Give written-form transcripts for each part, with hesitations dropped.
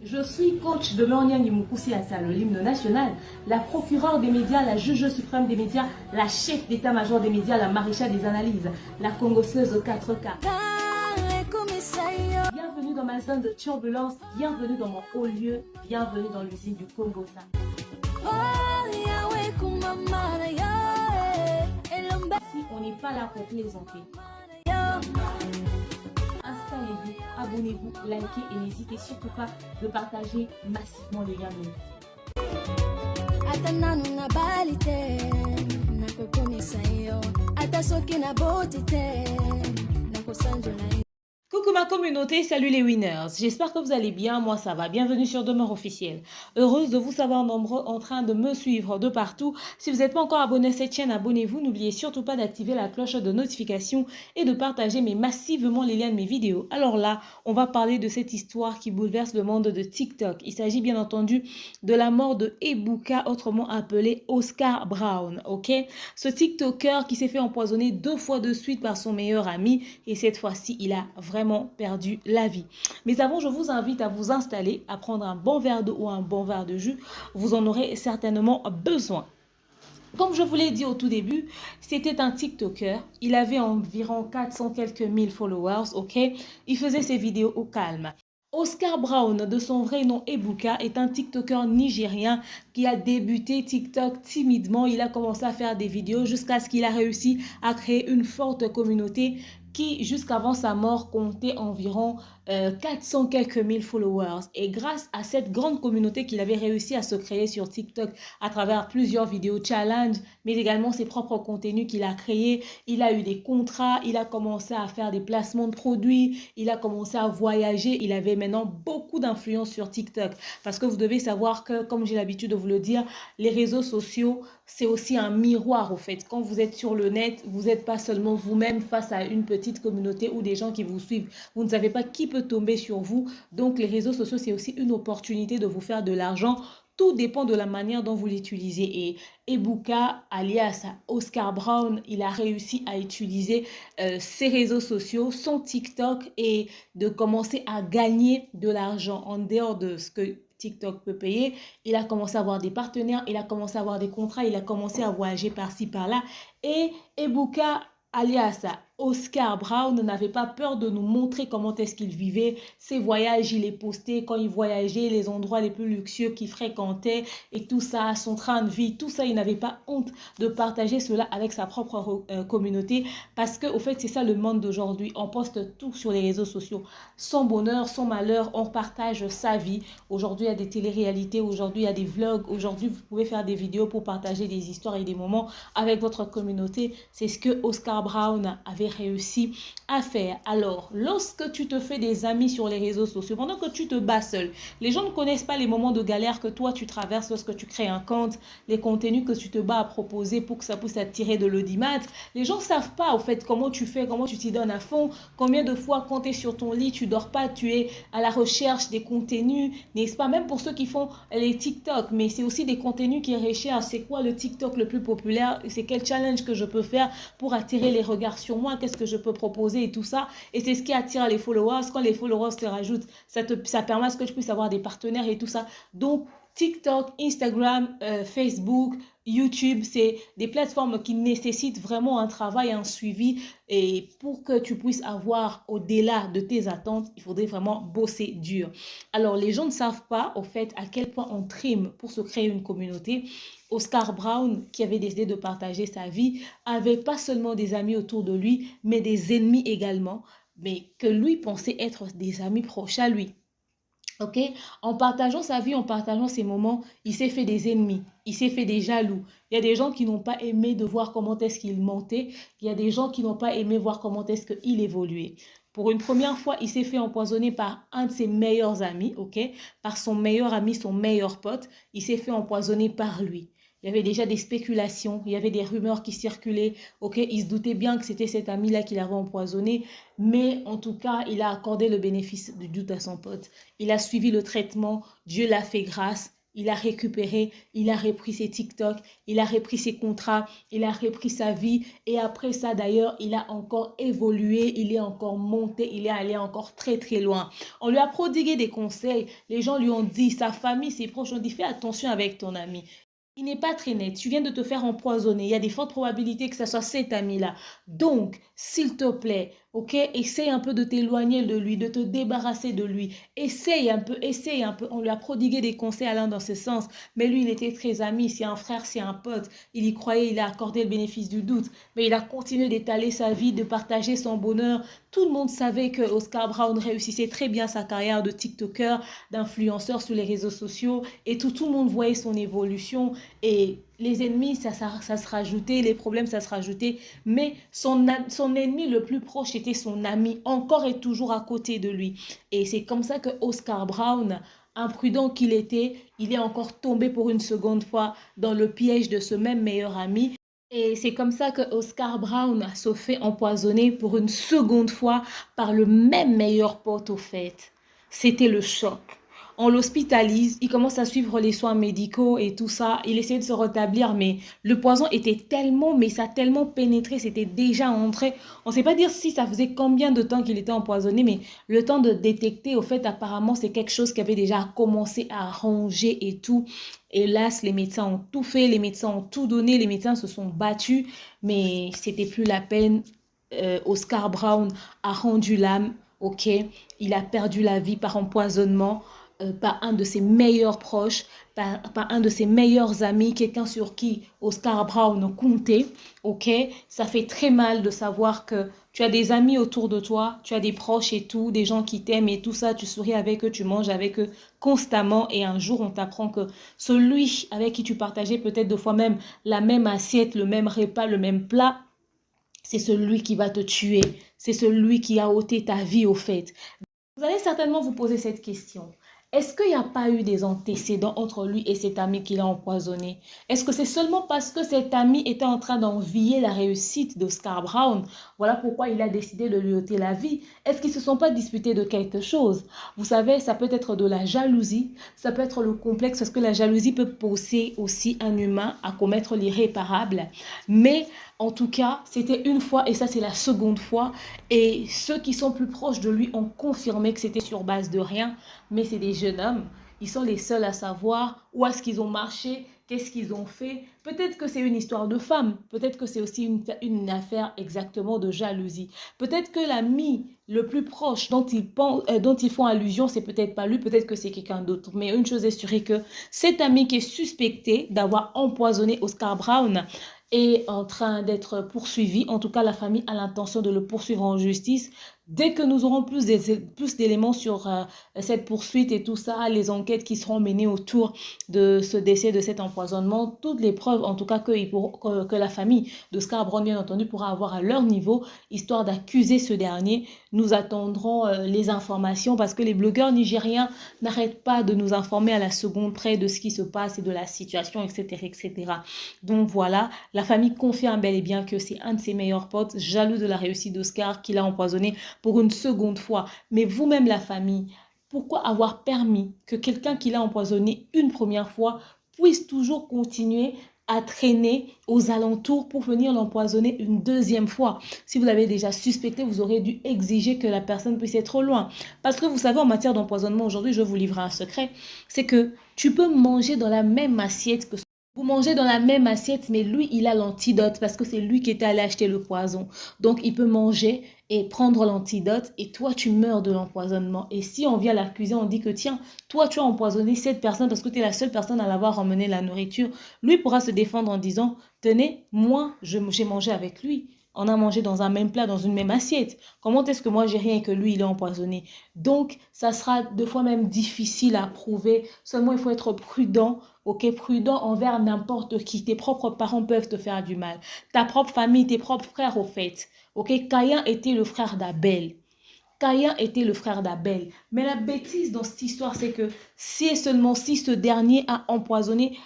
Je suis coach de Lornian Yumukusi Ata, l'hymne national, la procureure des médias, la juge suprême des médias, la chef d'état-major des médias, la maréchale des analyses, la congosseuse aux 4K. Bienvenue dans ma zone de turbulence, bienvenue dans mon haut lieu, bienvenue dans l'usine du Congo. Ici, on n'est pas là pour plaisanter. Installez-vous, abonnez-vous, likez et n'hésitez surtout pas de partager massivement les liens. Coucou ma communauté, salut les winners, j'espère que vous allez bien, moi ça va, bienvenue sur Demeure Officielle. Heureuse de vous savoir nombreux en train de me suivre de partout. Si vous n'êtes pas encore abonné à cette chaîne, abonnez-vous, n'oubliez surtout pas d'activer la cloche de notification et de partager massivement les liens de mes vidéos. Alors là, on va parler de cette histoire qui bouleverse le monde de TikTok. Il s'agit bien entendu de la mort de Ebuka, autrement appelé Oscar Brown, ok? Ce TikToker qui s'est fait empoisonner 2 fois de suite par son meilleur ami et cette fois-ci, il a vraiment perdu la vie. Mais avant, je vous invite à vous installer, à prendre un bon verre d'eau ou un bon verre de jus. Vous en aurez certainement besoin. Comme je vous l'ai dit au tout début, c'était un TikToker. Il avait environ 400 quelques mille followers, ok? Il faisait ses vidéos au calme. Oscar Brown, de son vrai nom Ebuka, est un TikToker nigérien qui a débuté TikTok timidement. Il a commencé à faire des vidéos jusqu'à ce qu'il a réussi à créer une forte communauté qui, jusqu'avant sa mort, comptait environ 400 quelques mille followers. Et grâce à cette grande communauté qu'il avait réussi à se créer sur TikTok à travers plusieurs vidéos challenge, mais également ses propres contenus qu'il a créés, il a eu des contrats, il a commencé à faire des placements de produits, il a commencé à voyager, il avait maintenant beaucoup d'influence sur TikTok. Parce que vous devez savoir que, comme j'ai l'habitude de vous le dire, les réseaux sociaux, c'est aussi un miroir au fait. Quand vous êtes sur le net, vous n'êtes pas seulement vous-même face à une petite communauté ou des gens qui vous suivent. Vous ne savez pas qui peut tomber sur vous. Donc les réseaux sociaux, c'est aussi une opportunité de vous faire de l'argent. Tout dépend de la manière dont vous l'utilisez. Et Ebuka, alias Oscar Brown, il a réussi à utiliser ses réseaux sociaux, son TikTok et de commencer à gagner de l'argent en dehors de ce que TikTok peut payer. Il a commencé à avoir des partenaires, il a commencé à avoir des contrats, il a commencé à voyager par-ci, par-là. Et Ebuka, alias Oscar Brown, n'avait pas peur de nous montrer comment est-ce qu'il vivait. Ses voyages, il les postait quand il voyageait, les endroits les plus luxueux qu'il fréquentait et tout ça, son train de vie, tout ça, il n'avait pas honte de partager cela avec sa propre communauté parce que, au fait, c'est ça le monde d'aujourd'hui. On poste tout sur les réseaux sociaux. Son bonheur, son malheur, on partage sa vie. Aujourd'hui, il y a des téléréalités, aujourd'hui, il y a des vlogs. Aujourd'hui, vous pouvez faire des vidéos pour partager des histoires et des moments avec votre communauté. C'est ce que Oscar Brown avait réussi à faire. Alors, lorsque tu te fais des amis sur les réseaux sociaux, pendant que tu te bats seul, les gens ne connaissent pas les moments de galère que toi tu traverses lorsque tu crées un compte, les contenus que tu te bats à proposer pour que ça puisse attirer de l'audimat. Les gens ne savent pas, au fait, comment tu fais, comment tu t'y donnes à fond, combien de fois quand tu es sur ton lit, tu dors pas, tu es à la recherche des contenus, n'est-ce pas? Même pour ceux qui font les TikTok, mais c'est aussi des contenus qui recherchent, c'est quoi le TikTok le plus populaire, c'est quel challenge que je peux faire pour attirer les regards sur moi, qu'est-ce que je peux proposer et tout ça. Et c'est ce qui attire les followers. Quand les followers te rajoutent, ça permet à ce que tu puisses avoir des partenaires et tout ça. Donc, TikTok, Instagram, Facebook, YouTube, c'est des plateformes qui nécessitent vraiment un travail, un suivi. Et pour que tu puisses avoir au-delà de tes attentes, il faudrait vraiment bosser dur. Alors, les gens ne savent pas, au fait, à quel point on trime pour se créer une communauté. Oscar Brown, qui avait décidé de partager sa vie, avait pas seulement des amis autour de lui, mais des ennemis également, mais que lui pensait être des amis proches à lui. Ok, en partageant sa vie, en partageant ses moments, il s'est fait des ennemis, il s'est fait des jaloux. Il y a des gens qui n'ont pas aimé de voir comment est-ce qu'il montait. Il y a des gens qui n'ont pas aimé voir comment est-ce qu'il évoluait. Pour une première fois, il s'est fait empoisonner par un de ses meilleurs amis, ok, par son meilleur ami, son meilleur pote. Il s'est fait empoisonner par lui. Il y avait déjà des spéculations, il y avait des rumeurs qui circulaient. Ok, il se doutait bien que c'était cet ami-là qui l'avait empoisonné, mais en tout cas, il a accordé le bénéfice du doute à son pote. Il a suivi le traitement, Dieu l'a fait grâce. il a récupéré, il a repris ses TikTok, il a repris ses contrats, il a repris sa vie. Et après ça, d'ailleurs, il a encore évolué, il est encore monté, il est allé encore très, très loin. On lui a prodigué des conseils. Les gens lui ont dit, sa famille, ses proches ont dit, fais attention avec ton ami. Il n'est pas très net. Tu viens de te faire empoisonner. Il y a des fortes probabilités que ce soit cet ami-là. Donc, s'il te plaît, ok, essaye un peu de t'éloigner de lui, de te débarrasser de lui. Essaye un peu, essaye un peu. On lui a prodigué des conseils allant dans ce sens. Mais lui, il était très ami. C'est un frère, c'est un pote. Il y croyait, il a accordé le bénéfice du doute. Mais il a continué d'étaler sa vie, de partager son bonheur. Tout le monde savait que Oscar Brown réussissait très bien sa carrière de TikToker, d'influenceur sur les réseaux sociaux. Et tout le monde voyait son évolution. Et les ennemis, ça se rajoutait, les problèmes, ça se rajoutait. Mais son ennemi le plus proche était son ami, encore et toujours à côté de lui. Et c'est comme ça que Oscar Brown, imprudent qu'il était, il est encore tombé pour une seconde fois dans le piège de ce même meilleur ami. Et c'est comme ça que Oscar Brown se fait empoisonner pour une seconde fois par le même meilleur pote au fait. C'était le choc. On l'hospitalise, il commence à suivre les soins médicaux et tout ça. Il essaie de se rétablir, mais le poison était tellement, mais ça a tellement pénétré, c'était déjà entré. On ne sait pas dire si ça faisait combien de temps qu'il était empoisonné, mais le temps de détecter, au fait, apparemment, c'est quelque chose qui avait déjà commencé à ronger et tout. Hélas, les médecins ont tout fait, les médecins ont tout donné, les médecins se sont battus, mais c'était plus la peine. Oscar Brown a rendu l'âme, ok? Il a perdu la vie par empoisonnement, par un de ses meilleurs proches, par un de ses meilleurs amis, quelqu'un sur qui Oscar Brown comptait, ok? Ça fait très mal de savoir que tu as des amis autour de toi, tu as des proches et tout, des gens qui t'aiment et tout ça, tu souris avec eux, tu manges avec eux constamment et un jour on t'apprend que celui avec qui tu partageais peut-être deux fois même la même assiette, le même repas, le même plat, c'est celui qui va te tuer, c'est celui qui a ôté ta vie au fait. Vous allez certainement vous poser cette question. Est-ce qu'il n'y a pas eu des antécédents entre lui et cet ami qui l'a empoisonné? Est-ce que c'est seulement parce que cet ami était en train d'envier la réussite d'Oscar Brown? Voilà pourquoi il a décidé de lui ôter la vie. Est-ce qu'ils ne se sont pas disputés de quelque chose? Vous savez, ça peut être de la jalousie, ça peut être le complexe, parce que la jalousie peut pousser aussi un humain à commettre l'irréparable. Mais en tout cas, c'était une fois et ça c'est la seconde fois. Et ceux qui sont plus proches de lui ont confirmé que c'était sur base de rien, mais c'est des jeunes hommes. Ils sont les seuls à savoir où est-ce qu'ils ont marché, qu'est-ce qu'ils ont fait. Peut-être que c'est une histoire de femme, peut-être que c'est aussi une affaire exactement de jalousie. Peut-être que l'ami le plus proche dont ils font allusion, c'est peut-être pas lui, peut-être que c'est quelqu'un d'autre. Mais une chose est sûre, c'est que cet ami qui est suspecté d'avoir empoisonné Oscar Brown est en train d'être poursuivi. En tout cas, la famille a l'intention de le poursuivre en justice. Dès que nous aurons plus d'éléments sur cette poursuite et tout ça, les enquêtes qui seront menées autour de ce décès, de cet empoisonnement, toutes les preuves, en tout cas que la famille de Scarborough, bien entendu, pourra avoir à leur niveau, histoire d'accuser ce dernier. Nous attendrons les informations parce que les blogueurs nigériens n'arrêtent pas de nous informer à la seconde près de ce qui se passe et de la situation, etc., etc. Donc voilà, la famille confirme bel et bien que c'est un de ses meilleurs potes, jaloux de la réussite d'Oscar, qui l'a empoisonné pour une seconde fois. Mais vous-même, la famille, pourquoi avoir permis que quelqu'un qui l'a empoisonné une première fois puisse toujours continuer à traîner aux alentours pour venir l'empoisonner une deuxième fois? Si vous l'avez déjà suspecté, vous aurez dû exiger que la personne puisse être loin. Parce que vous savez, en matière d'empoisonnement, aujourd'hui, je vais vous livrer un secret, c'est que tu peux manger dans la même assiette que vous mangez dans la même assiette, mais lui, il a l'antidote parce que c'est lui qui était allé acheter le poison. Donc, il peut manger et prendre l'antidote et toi, tu meurs de l'empoisonnement. Et si on vient l'accuser, on dit que tiens, toi, tu as empoisonné cette personne parce que tu es la seule personne à l'avoir emmené la nourriture. Lui pourra se défendre en disant, tenez, moi, j'ai mangé avec lui. On a mangé dans un même plat, dans une même assiette. Comment est-ce que moi, j'ai rien et que lui, il est empoisonné? Donc, ça sera deux fois même difficile à prouver. Seulement, il faut être prudent. Ok, prudent envers n'importe qui. Tes propres parents peuvent te faire du mal. Ta propre famille, tes propres frères au fait. Ok, Caïn était le frère d'Abel. Caïn était le frère d'Abel. Mais la bêtise dans cette histoire, c'est que si et seulement si ce dernier a empoisonné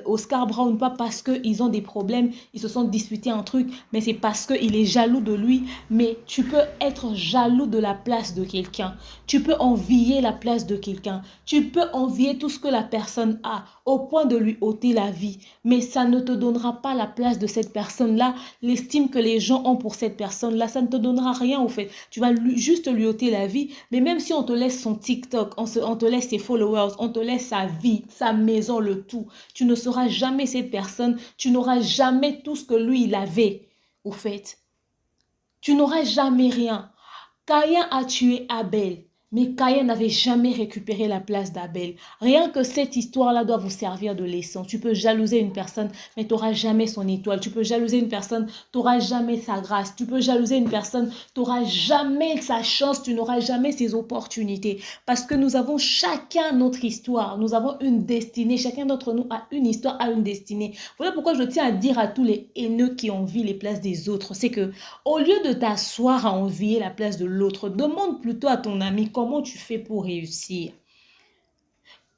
Oscar Brown, pas parce qu'ils ont des problèmes, ils se sont disputés un truc, mais c'est parce qu'il est jaloux de lui. Mais tu peux être jaloux de la place de quelqu'un. Tu peux envier la place de quelqu'un. Tu peux envier tout ce que la personne a au point de lui ôter la vie. Mais ça ne te donnera pas la place de cette personne-là, l'estime que les gens ont pour cette personne-là. Ça ne te donnera rien au fait. Tu vas juste lui ôter la vie. Mais même si on te laisse son TikTok, on te laisse ses followers, on te laisse sa vie, sa maison, le tout, tu ne seras jamais cette personne. Tu n'auras jamais tout ce que lui, il avait au fait. Tu n'auras jamais rien. Caïn a tué Abel, mais Caïn n'avait jamais récupéré la place d'Abel. Rien que cette histoire-là doit vous servir de leçon. Tu peux jalouser une personne, mais tu n'auras jamais son étoile. Tu peux jalouser une personne, tu n'auras jamais sa grâce. Tu peux jalouser une personne, tu n'auras jamais sa chance, tu n'auras jamais ses opportunités. Parce que nous avons chacun notre histoire. Nous avons une destinée. Chacun d'entre nous a une histoire, a une destinée. Voilà pourquoi je tiens à dire à tous les haineux qui envient les places des autres, c'est que au lieu de t'asseoir à envier la place de l'autre, demande plutôt à ton ami comment tu fais pour réussir.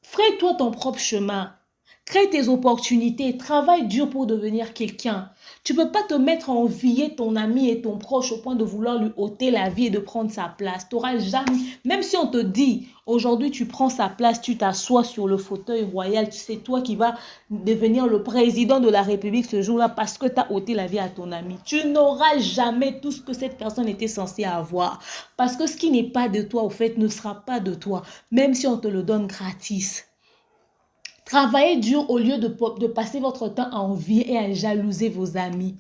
Fraye-toi ton propre chemin. Crée tes opportunités. Travaille dur pour devenir quelqu'un. Tu ne peux pas te mettre à envier ton ami et ton proche au point de vouloir lui ôter la vie et de prendre sa place. Tu n'auras jamais, même si on te dit, aujourd'hui tu prends sa place, tu t'assois sur le fauteuil royal, c'est toi qui vas devenir le président de la République ce jour-là parce que tu as ôté la vie à ton ami. Tu n'auras jamais tout ce que cette personne était censée avoir. Parce que ce qui n'est pas de toi, au fait, ne sera pas de toi, même si on te le donne gratis. Travaillez dur au lieu de passer votre temps à envier et à jalouser vos amis.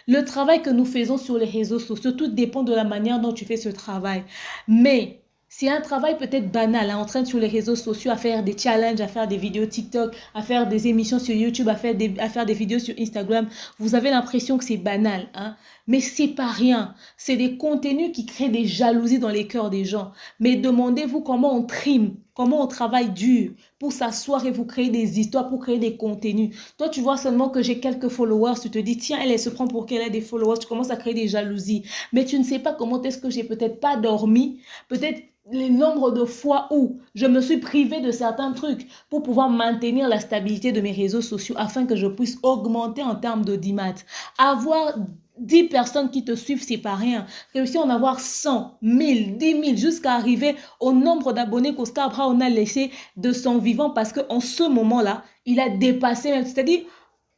Le travail que nous faisons sur les réseaux sociaux, tout dépend de la manière dont tu fais ce travail. Mais c'est un travail peut-être banal, hein, en train de sur les réseaux sociaux à faire des challenges, à faire des vidéos TikTok, à faire des émissions sur YouTube, à faire des vidéos sur Instagram. Vous avez l'impression que c'est banal, hein? Mais c'est pas rien. C'est des contenus qui créent des jalousies dans les cœurs des gens. Mais demandez-vous comment on trime, comment on travaille dur pour s'asseoir et vous créer des histoires, pour créer des contenus. Toi, tu vois seulement que j'ai quelques followers, tu te dis, tiens, elle se prend pour qu'elle a des followers, tu commences à créer des jalousies. Mais tu ne sais pas comment est-ce que j'ai peut-être pas dormi, peut-être les nombres de fois où je me suis privée de certains trucs pour pouvoir maintenir la stabilité de mes réseaux sociaux afin que je puisse augmenter en termes d'audimat. Avoir 10 personnes qui te suivent, c'est pas rien. Réussir à en avoir 100, 1000, 10 000 jusqu'à arriver au nombre d'abonnés qu'Oscar Brown a laissé de son vivant parce qu'en ce moment-là, il a dépassé, c'est-à-dire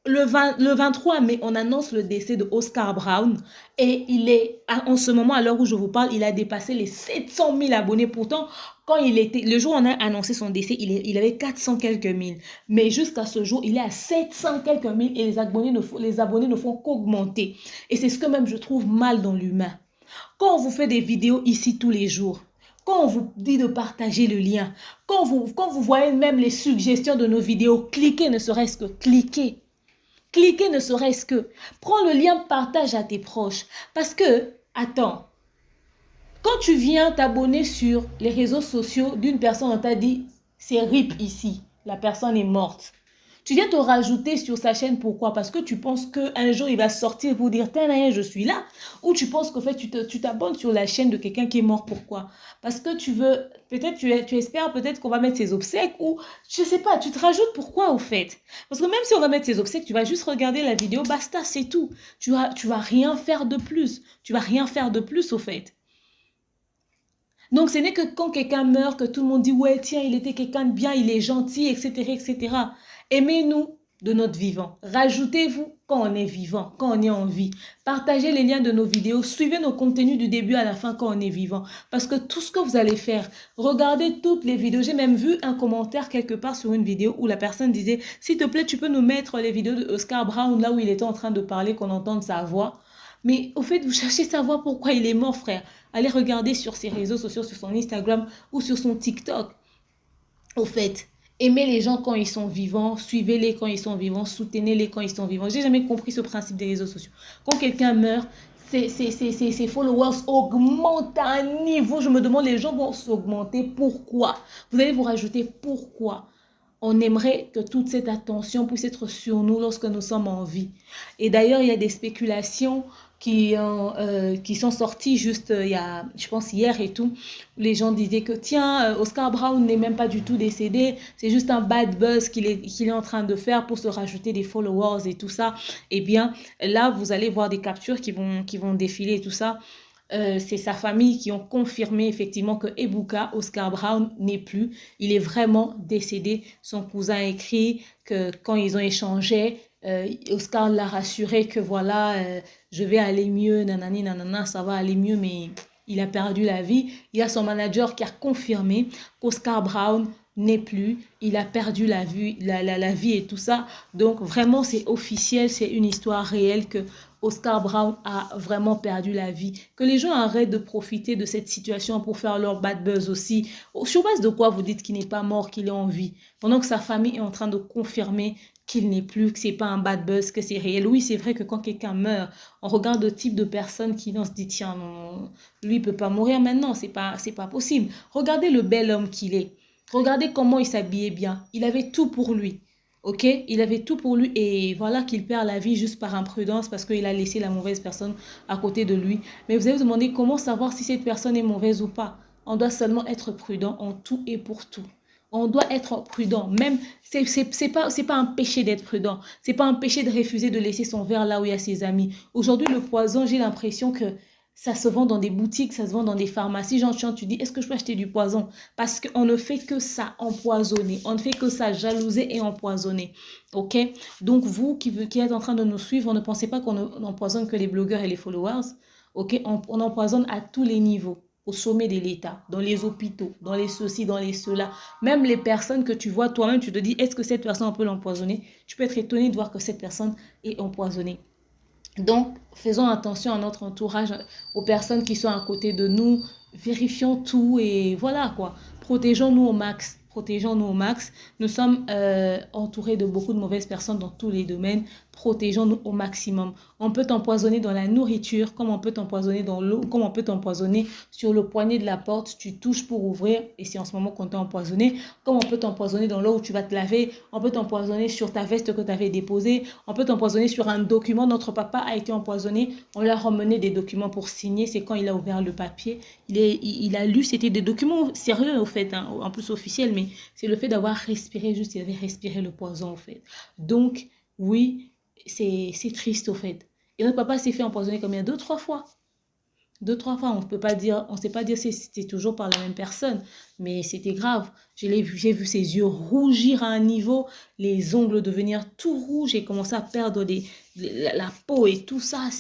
le 23 mai, on annonce le décès de Oscar Brown et il est, en ce moment, à l'heure où je vous parle, il a dépassé les 700 000 abonnés. Pourtant, quand il était, le jour où on a annoncé son décès, il avait 400 quelques mille. Mais jusqu'à ce jour, il est à 700 quelques mille et les abonnés ne font qu'augmenter. Et c'est ce que même je trouve mal dans l'humain. Quand on vous fait des vidéos ici tous les jours, quand on vous dit de partager le lien, quand vous voyez même les suggestions de nos vidéos, cliquez, ne serait-ce que cliquez. Cliquez ne serait-ce que. Prends le lien, partage à tes proches. Parce que, attends, quand tu viens t'abonner sur les réseaux sociaux d'une personne, on t'a dit, c'est RIP ici, la personne est morte. Tu viens te rajouter sur sa chaîne, pourquoi? Parce que tu penses qu'un jour, il va sortir pour dire, je suis là. Ou tu penses qu'en fait, tu t'abonnes sur la chaîne de quelqu'un qui est mort, pourquoi? Parce que tu veux, peut-être tu espères peut-être qu'on va mettre ses obsèques ou, je sais pas, tu te rajoutes pourquoi au fait? Parce que même si on va mettre ses obsèques, tu vas juste regarder la vidéo, basta, c'est tout. Tu vas rien faire de plus. Tu vas rien faire de plus au fait. Donc, ce n'est que quand quelqu'un meurt que tout le monde dit, ouais, tiens, il était quelqu'un de bien, il est gentil, etc., etc. Aimez-nous de notre vivant. Rajoutez-vous quand on est vivant, quand on est en vie. Partagez les liens de nos vidéos. Suivez nos contenus du début à la fin quand on est vivant. Parce que tout ce que vous allez faire, regardez toutes les vidéos. J'ai même vu un commentaire quelque part sur une vidéo où la personne disait, s'il te plaît, tu peux nous mettre les vidéos de Oscar Brown là où il était en train de parler, qu'on entende sa voix. Mais au fait, vous cherchez à savoir pourquoi il est mort, frère. Allez regarder sur ses réseaux sociaux, sur son Instagram ou sur son TikTok. Au fait, aimez les gens quand ils sont vivants, suivez-les quand ils sont vivants, soutenez-les quand ils sont vivants. J'ai jamais compris ce principe des réseaux sociaux. Quand quelqu'un meurt, ses followers augmentent à un niveau. Je me demande, les gens vont s'augmenter. Pourquoi? Vous allez vous rajouter pourquoi? On aimerait que toute cette attention puisse être sur nous lorsque nous sommes en vie. Et d'ailleurs, il y a des spéculations qui sont sortis juste il y a, je pense, hier et tout. Les gens disaient que, tiens, Oscar Brown n'est même pas du tout décédé, c'est juste un bad buzz qu'il est en train de faire pour se rajouter des followers et tout ça. Eh bien, là, vous allez voir des captures qui vont défiler et tout ça. C'est sa famille qui ont confirmé effectivement que Ebuka, Oscar Brown, n'est plus. Il est vraiment décédé. Son cousin a écrit que quand ils ont échangé, Oscar l'a rassuré que voilà, je vais aller mieux, nanani, nanana, ça va aller mieux, mais il a perdu la vie. Il y a son manager qui a confirmé qu'Oscar Brown n'est plus, il a perdu la vie et tout ça. Donc vraiment, c'est officiel, c'est une histoire réelle que Oscar Brown a vraiment perdu la vie. Que les gens arrêtent de profiter de cette situation pour faire leur bad buzz aussi. Sur base de quoi vous dites qu'il n'est pas mort, qu'il est en vie, pendant que sa famille est en train de confirmer qu'il n'est plus, que c'est pas un bad buzz, que c'est réel. Oui, c'est vrai que quand quelqu'un meurt, on regarde le type de personne qui on se dit tiens non, lui il peut pas mourir maintenant, c'est pas possible. Regardez le bel homme qu'il est. Regardez comment il s'habillait bien. Il avait tout pour lui. Ok, il avait tout pour lui et voilà qu'il perd la vie juste par imprudence parce qu'il a laissé la mauvaise personne à côté de lui. Mais vous allez vous demander comment savoir si cette personne est mauvaise ou pas. On doit seulement être prudent en tout et pour tout. On doit être prudent. Même, c'est pas un péché d'être prudent. C'est pas un péché de refuser de laisser son verre là où il y a ses amis. Aujourd'hui, le poison, j'ai l'impression que ça se vend dans des boutiques, ça se vend dans des pharmacies. J'entends, tu dis, est-ce que je peux acheter du poison? Parce qu'on ne fait que ça empoisonner. On ne fait que ça jalouser et empoisonner. OK? Donc, vous qui êtes en train de nous suivre, ne pensez pas qu'on empoisonne que les blogueurs et les followers. OK? On empoisonne à tous les niveaux. Au sommet de l'État, dans les hôpitaux, dans les ceci, dans les cela. Même les personnes que tu vois toi-même, tu te dis, est-ce que cette personne, on peut l'empoisonner? Tu peux être étonné de voir que cette personne est empoisonnée. Donc, faisons attention à notre entourage, aux personnes qui sont à côté de nous. Vérifions tout et voilà quoi. Protégeons-nous au max. Protégeons-nous au max. Nous sommes entourés de beaucoup de mauvaises personnes dans tous les domaines. Protégeons-nous au maximum. On peut t'empoisonner dans la nourriture, comme on peut t'empoisonner dans l'eau, comme on peut t'empoisonner sur le poignet de la porte. Tu touches pour ouvrir et c'est en ce moment qu'on t'a empoisonné. Comme on peut t'empoisonner dans l'eau où tu vas te laver. On peut t'empoisonner sur ta veste que tu avais déposée. On peut t'empoisonner sur un document. Notre papa a été empoisonné. On lui a ramené des documents pour signer. C'est quand il a ouvert le papier. Il a lu, c'était des documents sérieux au fait, hein, en plus officiels, mais c'est le fait d'avoir respiré, juste il avait respiré le poison au fait. Donc, oui, c'est triste au fait. Et notre papa s'est fait empoisonner combien? Deux, trois fois. Deux, trois fois, on ne peut pas dire, on sait pas dire si c'était toujours par la même personne, mais c'était grave. J'ai vu ses yeux rougir à un niveau, les ongles devenir tout rouges et commencer à perdre la peau et tout ça.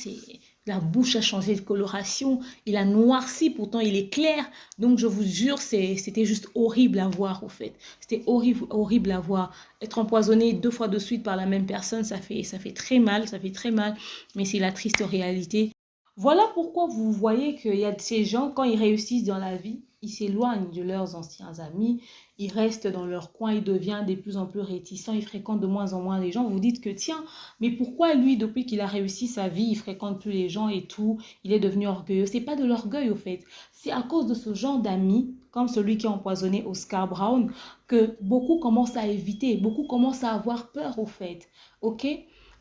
La bouche a changé de coloration, il a noirci, pourtant il est clair. Donc je vous jure, c'était juste horrible à voir au fait. C'était horrible, horrible à voir. Être empoisonné deux fois de suite par la même personne, ça fait très mal, ça fait très mal, mais c'est la triste réalité. Voilà pourquoi vous voyez qu'il y a de ces gens, quand ils réussissent dans la vie, ils s'éloignent de leurs anciens amis, ils restent dans leur coin, ils deviennent de plus en plus réticents, ils fréquentent de moins en moins les gens. Vous dites que tiens, mais pourquoi lui, depuis qu'il a réussi sa vie, il fréquente plus les gens et tout, il est devenu orgueilleux. C'est pas de l'orgueil au fait, c'est à cause de ce genre d'amis, comme celui qui a empoisonné Oscar Brown, que beaucoup commencent à éviter, beaucoup commencent à avoir peur au fait. Ok?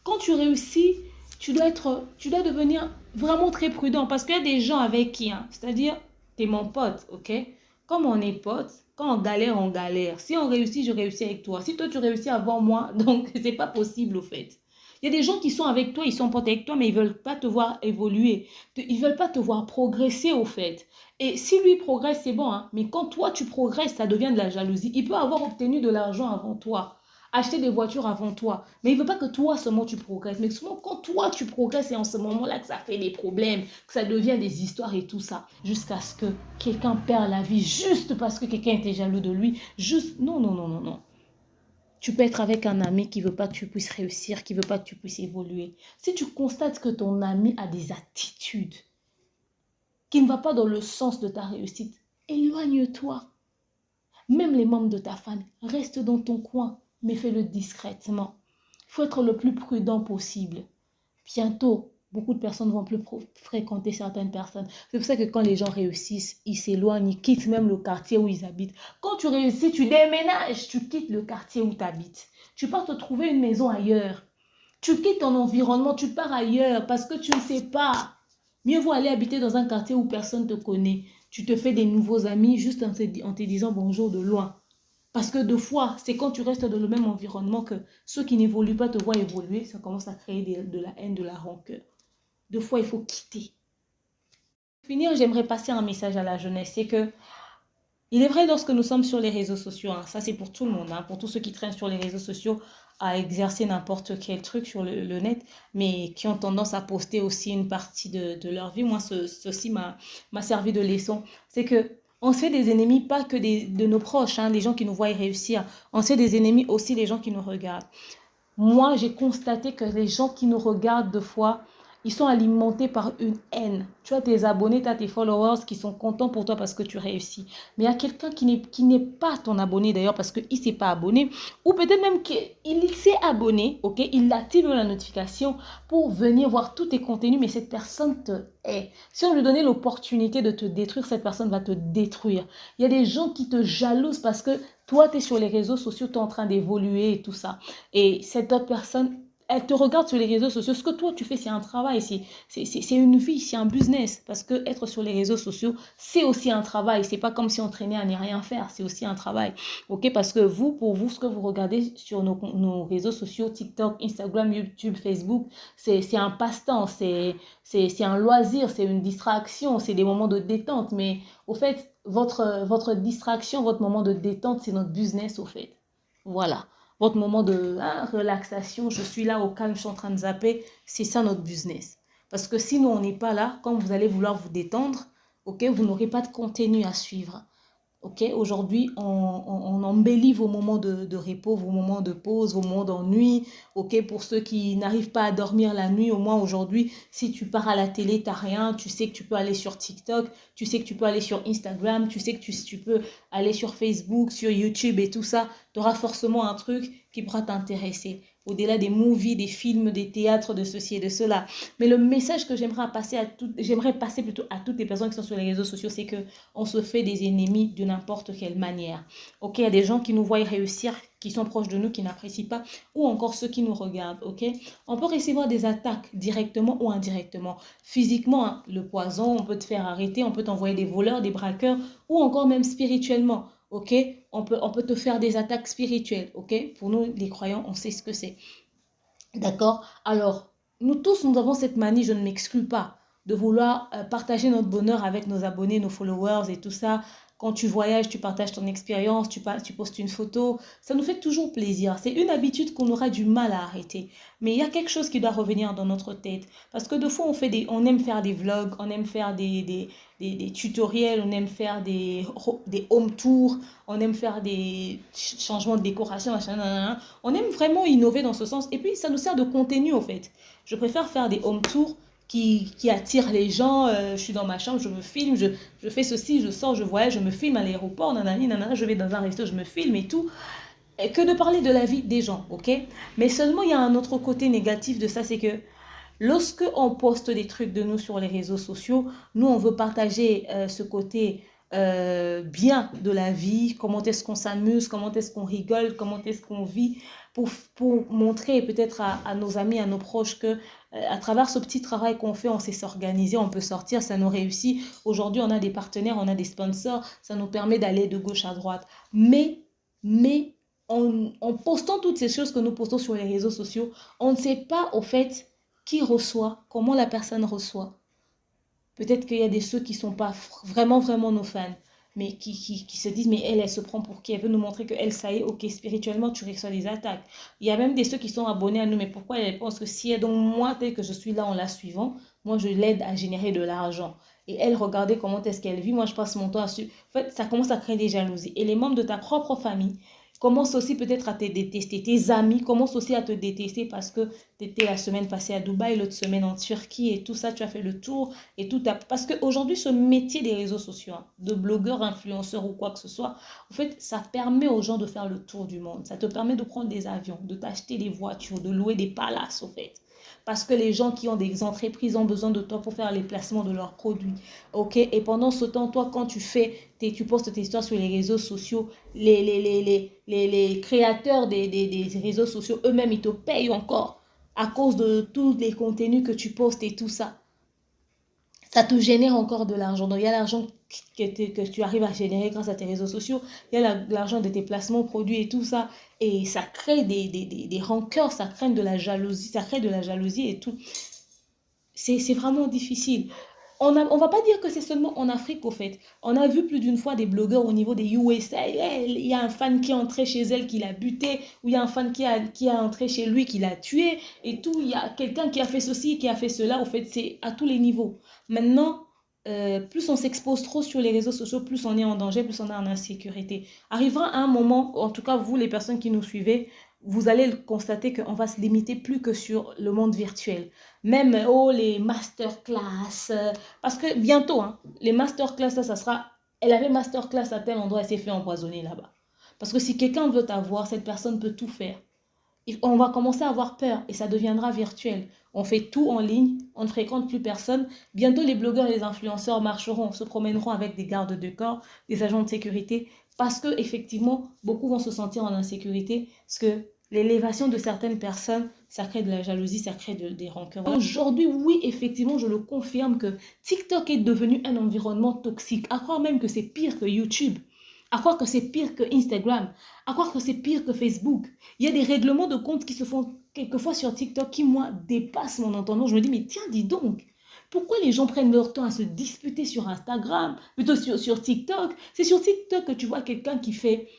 Quand tu réussis, tu dois devenir vraiment très prudent parce qu'il y a des gens avec qui, hein, c'est-à-dire, t'es mon pote, ok? Comme on est potes, quand on galère, on galère. Si on réussit, je réussis avec toi. Si toi, tu réussis avant moi, donc c'est pas possible au fait. Il y a des gens qui sont avec toi, ils sont potes avec toi, mais ils veulent pas te voir évoluer. Ils veulent pas te voir progresser au fait. Et si lui progresse, c'est bon, hein, mais quand toi, tu progresses, ça devient de la jalousie. Il peut avoir obtenu de l'argent avant toi, acheter des voitures avant toi. Mais il ne veut pas que toi seulement tu progresses. Mais souvent, quand toi tu progresses, c'est en ce moment-là que ça fait des problèmes, que ça devient des histoires et tout ça. Jusqu'à ce que quelqu'un perd la vie juste parce que quelqu'un était jaloux de lui. Juste, non, non, non, non, non. Tu peux être avec un ami qui ne veut pas que tu puisses réussir, qui ne veut pas que tu puisses évoluer. Si tu constates que ton ami a des attitudes qui ne vont pas dans le sens de ta réussite, éloigne-toi. Même les membres de ta famille, reste dans ton coin, mais fais-le discrètement. Il faut être le plus prudent possible. Bientôt, beaucoup de personnes ne vont plus fréquenter certaines personnes. C'est pour ça que quand les gens réussissent, ils s'éloignent, ils quittent même le quartier où ils habitent. Quand tu réussis, tu déménages, tu quittes le quartier où tu habites. Tu pars te trouver une maison ailleurs. Tu quittes ton environnement, tu pars ailleurs parce que tu ne sais pas. Mieux vaut aller habiter dans un quartier où personne ne te connaît. Tu te fais des nouveaux amis juste en te disant bonjour de loin. Parce que deux fois, c'est quand tu restes dans le même environnement que ceux qui n'évoluent pas te voient évoluer, ça commence à créer de la haine, de la rancœur. Deux fois, il faut quitter. Pour finir, j'aimerais passer un message à la jeunesse, c'est que il est vrai lorsque nous sommes sur les réseaux sociaux, hein, ça c'est pour tout le monde, hein, pour tous ceux qui traînent sur les réseaux sociaux à exercer n'importe quel truc sur le net, mais qui ont tendance à poster aussi une partie de leur vie. Moi, ceci m'a servi de leçon. C'est que on se fait des ennemis, pas que de nos proches, hein, les gens qui nous voient réussir. On se fait des ennemis aussi les gens qui nous regardent. Moi, j'ai constaté que les gens qui nous regardent deux fois, ils sont alimentés par une haine. Tu as tes abonnés, tu as tes followers qui sont contents pour toi parce que tu réussis. Mais il y a quelqu'un qui n'est pas ton abonné d'ailleurs parce qu'il ne s'est pas abonné. Ou peut-être même qu'il s'est abonné, ok? Il active la notification pour venir voir tous tes contenus, mais cette personne te hait. Si on lui donnait l'opportunité de te détruire, cette personne va te détruire. Il y a des gens qui te jalousent parce que toi, tu es sur les réseaux sociaux, tu es en train d'évoluer et tout ça. Et cette autre personne, elle te regarde sur les réseaux sociaux. Ce que toi, tu fais, c'est un travail, c'est une vie, c'est un business. Parce que être sur les réseaux sociaux, c'est aussi un travail. C'est pas comme si on traînait à n'y rien faire. C'est aussi un travail. OK? Parce que vous, pour vous, ce que vous regardez sur nos réseaux sociaux, TikTok, Instagram, YouTube, Facebook, c'est un passe-temps, c'est un loisir, c'est une distraction, c'est des moments de détente. Mais au fait, votre distraction, votre moment de détente, c'est notre business, au fait. Voilà. Votre moment de relaxation, je suis là au calme, je suis en train de zapper, c'est ça notre business. Parce que sinon, on n'est pas là, quand vous allez vouloir vous détendre, ok, vous n'aurez pas de contenu à suivre. Ok, aujourd'hui, on embellit vos moments de repos, vos moments de pause, vos moments d'ennui. Ok, pour ceux qui n'arrivent pas à dormir la nuit, au moins aujourd'hui, si tu pars à la télé, t'as rien, tu sais que tu peux aller sur TikTok, tu sais que tu peux aller sur Instagram, tu sais que tu peux aller sur Facebook, sur YouTube et tout ça, tu auras forcément un truc qui pourra t'intéresser. Au-delà des movies, des films, des théâtres, de ceci et de cela. Mais le message que j'aimerais passer plutôt à toutes les personnes qui sont sur les réseaux sociaux, c'est que on se fait des ennemis de n'importe quelle manière. Ok, il y a des gens qui nous voient réussir, qui sont proches de nous, qui n'apprécient pas, ou encore ceux qui nous regardent. Ok, on peut recevoir des attaques directement ou indirectement. Physiquement, hein, le poison, on peut te faire arrêter, on peut t'envoyer des voleurs, des braqueurs, ou encore même spirituellement. Ok, on peut te faire des attaques spirituelles. Ok, pour nous, les croyants, on sait ce que c'est. D'accord? Alors, nous tous, nous avons cette manie, je ne m'exclus pas, de vouloir partager notre bonheur avec nos abonnés, nos followers et tout ça. Quand tu voyages, tu partages ton expérience, tu postes une photo. Ça nous fait toujours plaisir. C'est une habitude qu'on aura du mal à arrêter. Mais il y a quelque chose qui doit revenir dans notre tête. Parce que des fois, on aime faire des vlogs, on aime faire des tutoriels, on aime faire des home tours, on aime faire des changements de décoration, machin, nanana. On aime vraiment innover dans ce sens. Et puis, ça nous sert de contenu, en fait. Je préfère faire des home tours qui attirent les gens. Je suis dans ma chambre, je me filme, je fais ceci, je sors, je voyage, je me filme à l'aéroport, nanani, nanana, je vais dans un resto, je me filme et tout. Et que de parler de la vie des gens, ok? Mais seulement, il y a un autre côté négatif de ça, c'est que lorsque on poste des trucs de nous sur les réseaux sociaux, nous, on veut partager ce côté bien de la vie, comment est-ce qu'on s'amuse, comment est-ce qu'on rigole, comment est-ce qu'on vit, pour montrer peut-être à nos amis, à nos proches que à travers ce petit travail qu'on fait, on sait s'organiser, on peut sortir, ça nous réussit. Aujourd'hui, on a des partenaires, on a des sponsors, ça nous permet d'aller de gauche à droite. Mais en postant toutes ces choses que nous postons sur les réseaux sociaux, on ne sait pas au fait qui reçoit, comment la personne reçoit. Peut-être qu'il y a des ceux qui ne sont pas vraiment nos fans, mais qui se disent, mais elle se prend pour qui? Elle veut nous montrer que elle, ça y est, ok, spirituellement, tu reçois des attaques. Il y a même des ceux qui sont abonnés à nous, mais pourquoi elle pense que si elle, donc moi, tel que je suis là en la suivant, moi, je l'aide à générer de l'argent. Et elle, regardez comment est-ce qu'elle vit. Moi, je passe mon temps à suivre. En fait, ça commence à créer des jalousies. Et les membres de ta propre famille commencent aussi peut-être à te détester. Tes amis commencent aussi à te détester parce que tu étais la semaine passée à Dubaï, l'autre semaine en Turquie et tout ça, tu as fait le tour et tout. Parce qu'aujourd'hui, ce métier des réseaux sociaux, hein, de blogueur, influenceur ou quoi que ce soit, en fait, ça permet aux gens de faire le tour du monde. Ça te permet de prendre des avions, de t'acheter des voitures, de louer des palaces, au fait. Parce que les gens qui ont des entreprises ont besoin de toi pour faire les placements de leurs produits. Ok? Et pendant ce temps, toi, quand tu postes tes histoires sur les réseaux sociaux, les créateurs des réseaux sociaux eux-mêmes, ils te payent encore à cause de tous les contenus que tu postes et tout ça. Ça te génère encore de l'argent. Donc, il y a l'argent que tu arrives à générer grâce à tes réseaux sociaux. Il y a l'argent de tes placements, produits et tout ça. Et ça crée des rancœurs, ça crée de la jalousie, ça crée de la jalousie et tout. C'est vraiment difficile. On ne va pas dire que c'est seulement en Afrique, au fait. On a vu plus d'une fois des blogueurs au niveau des USA. Il y a un fan qui est entré chez elle, qui l'a buté, ou il y a un fan qui est entré chez lui, qui l'a tué, et tout. Il y a quelqu'un qui a fait ceci, qui a fait cela. Au fait, c'est à tous les niveaux. Maintenant, plus on s'expose trop sur les réseaux sociaux, plus on est en danger, plus on est en insécurité. Arrivera un moment, en tout cas vous, les personnes qui nous suivez, vous allez constater qu'on va se limiter plus que sur le monde virtuel. Même, oh, les masterclass. Parce que bientôt, hein, les masterclass, ça sera... Elle avait masterclass à tel endroit, elle s'est fait empoisonner là-bas. Parce que si quelqu'un veut t'avoir, cette personne peut tout faire. On va commencer à avoir peur et ça deviendra virtuel. On fait tout en ligne, on ne fréquente plus personne. Bientôt, les blogueurs et les influenceurs marcheront, se promèneront avec des gardes de corps, des agents de sécurité, parce que effectivement, beaucoup vont se sentir en insécurité, parce que l'élévation de certaines personnes, ça crée de la jalousie, ça crée des rancœurs. Aujourd'hui, oui, effectivement, je le confirme que TikTok est devenu un environnement toxique, à croire même que c'est pire que YouTube, à croire que c'est pire que Instagram, à croire que c'est pire que Facebook. Il y a des règlements de compte qui se font quelquefois sur TikTok qui, moi, dépassent mon entendement. Je me dis, mais tiens, dis donc, pourquoi les gens prennent leur temps à se disputer sur Instagram, plutôt sur TikTok? C'est sur TikTok que tu vois quelqu'un qui fait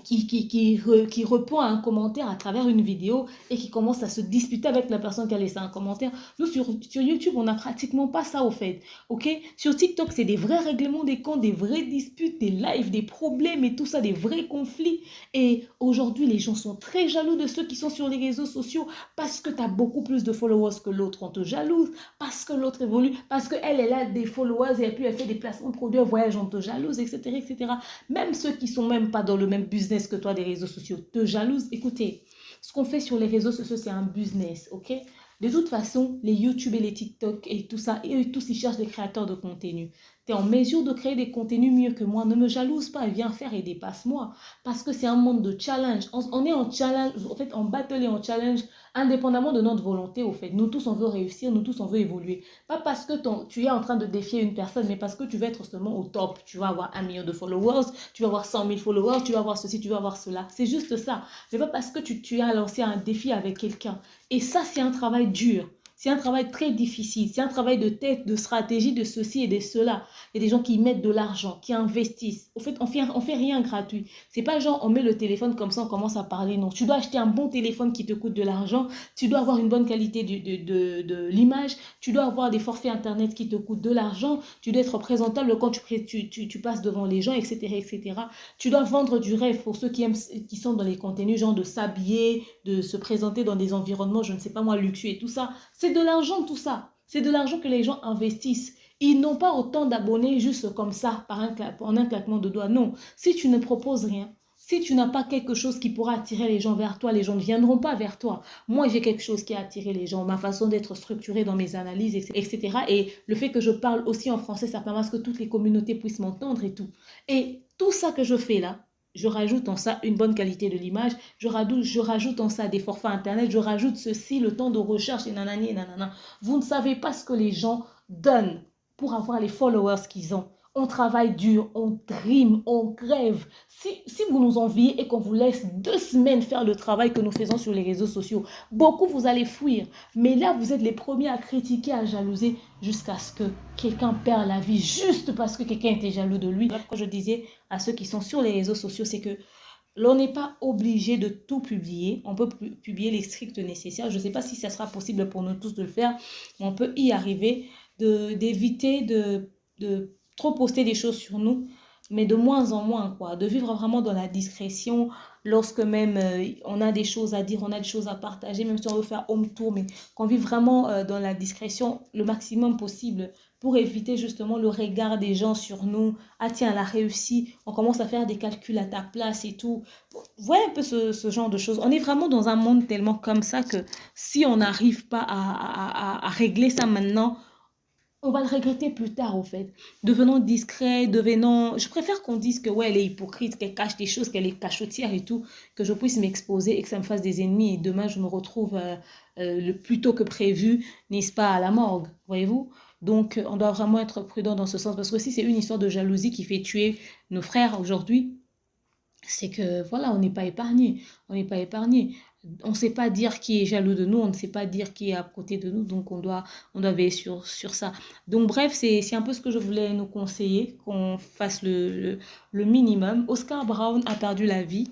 qui répond à un commentaire à travers une vidéo et qui commence à se disputer avec la personne qui a laissé un commentaire. Nous, sur YouTube, on n'a pratiquement pas ça au fait. Ok? Sur TikTok, c'est des vrais règlements des comptes, des vraies disputes, des lives, des problèmes et tout ça, des vrais conflits. Et aujourd'hui, les gens sont très jaloux de ceux qui sont sur les réseaux sociaux parce que tu as beaucoup plus de followers que l'autre. On te jalouse parce que l'autre évolue, parce qu'elle, elle a des followers et puis elle fait des placements de produits, un voyage, on te jalouse, etc., etc. Même ceux qui sont même pas dans le même business que toi des réseaux sociaux te jalousent. Écoutez, ce qu'on fait sur les réseaux sociaux, c'est un business, ok? De toute façon, les YouTube et les TikTok et tout ça, eux tous, ils cherchent des créateurs de contenu. Tu es en mesure de créer des contenus mieux que moi. Ne me jalouse pas, viens faire et dépasse-moi. Parce que c'est un monde de challenge. On est en challenge, en fait, en battle et en challenge, indépendamment de notre volonté, au fait. Nous tous, on veut réussir, nous tous, on veut évoluer. Pas parce que tu es en train de défier une personne, mais parce que tu veux être seulement au top. Tu vas avoir 1 million de followers, tu vas avoir 100 000 followers, tu vas avoir ceci, tu vas avoir cela. C'est juste ça. Mais pas parce que tu as lancé un défi avec quelqu'un. Et ça, c'est un travail dur. C'est un travail très difficile. C'est un travail de tête, de stratégie, de ceci et de cela. Il y a des gens qui mettent de l'argent, qui investissent. Au fait, on fait rien gratuit. C'est pas genre on met le téléphone comme ça, on commence à parler. Non, tu dois acheter un bon téléphone qui te coûte de l'argent. Tu dois avoir une bonne qualité de l'image. Tu dois avoir des forfaits internet qui te coûtent de l'argent. Tu dois être présentable quand tu passes devant les gens, etc., etc. Tu dois vendre du rêve pour ceux qui aiment, qui sont dans les contenus, genre de s'habiller, de se présenter dans des environnements, je ne sais pas moi, luxueux et tout ça. C'est de l'argent tout ça. C'est de l'argent que les gens investissent. Ils n'ont pas autant d'abonnés juste comme ça, en un claquement de doigts. Non, si tu ne proposes rien, si tu n'as pas quelque chose qui pourra attirer les gens vers toi, les gens ne viendront pas vers toi. Moi, j'ai quelque chose qui a attiré les gens, ma façon d'être structurée dans mes analyses, etc. Et le fait que je parle aussi en français, ça permet à ce que toutes les communautés puissent m'entendre et tout. Et tout ça que je fais là, je rajoute en ça une bonne qualité de l'image, je rajoute en ça des forfaits internet, je rajoute ceci, le temps de recherche et nanani et nanana. Vous ne savez pas ce que les gens donnent pour avoir les followers qu'ils ont. On travaille dur, on dream, on crève. Si vous nous enviez et qu'on vous laisse 2 semaines faire le travail que nous faisons sur les réseaux sociaux, beaucoup vous allez fuir. Mais là, vous êtes les premiers à critiquer, à jalouser, jusqu'à ce que quelqu'un perd la vie juste parce que quelqu'un était jaloux de lui. Quand je disais à ceux qui sont sur les réseaux sociaux, c'est que l'on n'est pas obligé de tout publier. On peut publier les stricts nécessaires. Je ne sais pas si ça sera possible pour nous tous de le faire, mais on peut y arriver, d'éviter de trop poster des choses sur nous, mais de moins en moins, quoi. De vivre vraiment dans la discrétion, lorsque même on a des choses à dire, on a des choses à partager, même si on veut faire home tour, mais qu'on vit vraiment dans la discrétion le maximum possible pour éviter justement le regard des gens sur nous. Ah tiens, elle a réussi, on commence à faire des calculs à ta place et tout. Voyez un peu ce genre de choses. On est vraiment dans un monde tellement comme ça que si on n'arrive pas à régler ça maintenant, on va le regretter plus tard, au fait. Devenons discrets, devenons... Je préfère qu'on dise que, ouais, elle est hypocrite, qu'elle cache des choses, qu'elle est cachotière et tout, que je puisse m'exposer et que ça me fasse des ennemis. Et demain, je me retrouve le plus tôt que prévu, n'est-ce pas, à la morgue, voyez-vous? Donc, on doit vraiment être prudent dans ce sens. Parce que si c'est une histoire de jalousie qui fait tuer nos frères aujourd'hui, c'est que voilà, on n'est pas épargné. On n'est pas épargné. On ne sait pas dire qui est jaloux de nous, on ne sait pas dire qui est à côté de nous, donc on doit veiller sur ça. Donc bref, c'est un peu ce que je voulais nous conseiller, qu'on fasse le minimum. Oscar Brown a perdu la vie,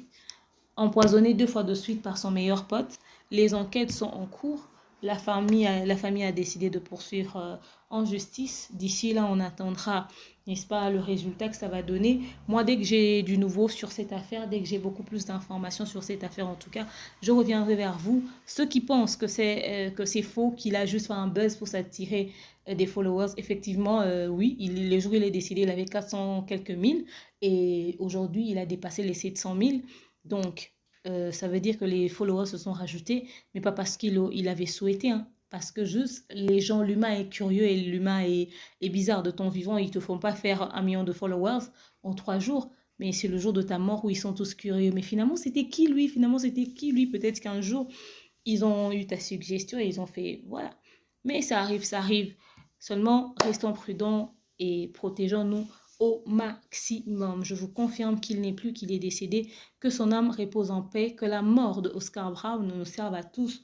empoisonné 2 fois de suite par son meilleur pote. Les enquêtes sont en cours. La famille a décidé de poursuivre en justice. D'ici là, on attendra, n'est-ce pas, le résultat que ça va donner. Moi, dès que j'ai du nouveau sur cette affaire, dès que j'ai beaucoup plus d'informations sur cette affaire, en tout cas, je reviendrai vers vous. Ceux qui pensent que c'est faux, qu'il a juste fait un buzz pour s'attirer des followers, effectivement, oui, les jours où il est décidé, il avait 400 quelques mille et aujourd'hui, il a dépassé les 700 000. Donc, ça veut dire que les followers se sont rajoutés, mais pas parce qu'il avait souhaité, hein, parce que juste les gens, l'humain est curieux et l'humain est bizarre. De ton vivant, ils ne te font pas faire 1 million de followers en 3 jours, mais c'est le jour de ta mort où ils sont tous curieux. Mais finalement, c'était qui lui? Finalement, c'était qui lui? Peut-être qu'un jour, ils ont eu ta suggestion et ils ont fait, voilà. Mais ça arrive, ça arrive. Seulement, restons prudents et protégeons-nous au maximum. Je vous confirme qu'il n'est plus, qu'il est décédé, que son âme repose en paix, que la mort de Oscar Brown nous serve à tous,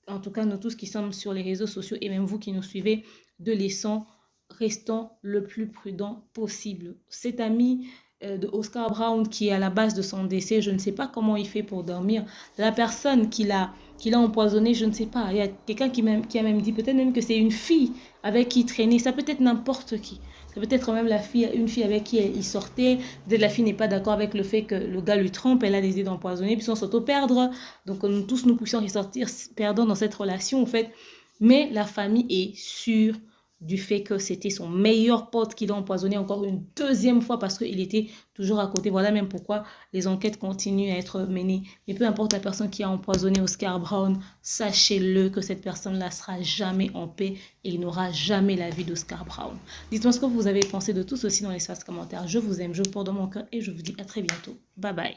en tout cas nous tous qui sommes sur les réseaux sociaux et même vous qui nous suivez de leçons, restons le plus prudent possible. Cet ami de Oscar Brown qui est à la base de son décès, je ne sais pas comment il fait pour dormir. La personne qui l'a empoisonné, je ne sais pas. Il y a quelqu'un qui a même dit peut-être même que c'est une fille avec qui il traînait. Ça peut être n'importe qui. Ça peut être même une fille avec qui il sortait. Peut-être la fille n'est pas d'accord avec le fait que le gars lui trompe. Elle a décidé d'empoisonner. Puis on s'auto-perdre. Donc nous tous, nous puissions ressortir perdants dans cette relation, en fait. Mais la famille est sûre du fait que c'était son meilleur pote qui l'a empoisonné encore une deuxième fois parce qu'il était toujours à côté. Voilà même pourquoi les enquêtes continuent à être menées. Mais peu importe la personne qui a empoisonné Oscar Brown, sachez-le que cette personne-là sera jamais en paix et il n'aura jamais la vie d'Oscar Brown. Dites-moi ce que vous avez pensé de tout ceci dans l'espace commentaire. Je vous aime, je vous porte dans mon cœur et je vous dis à très bientôt. Bye bye.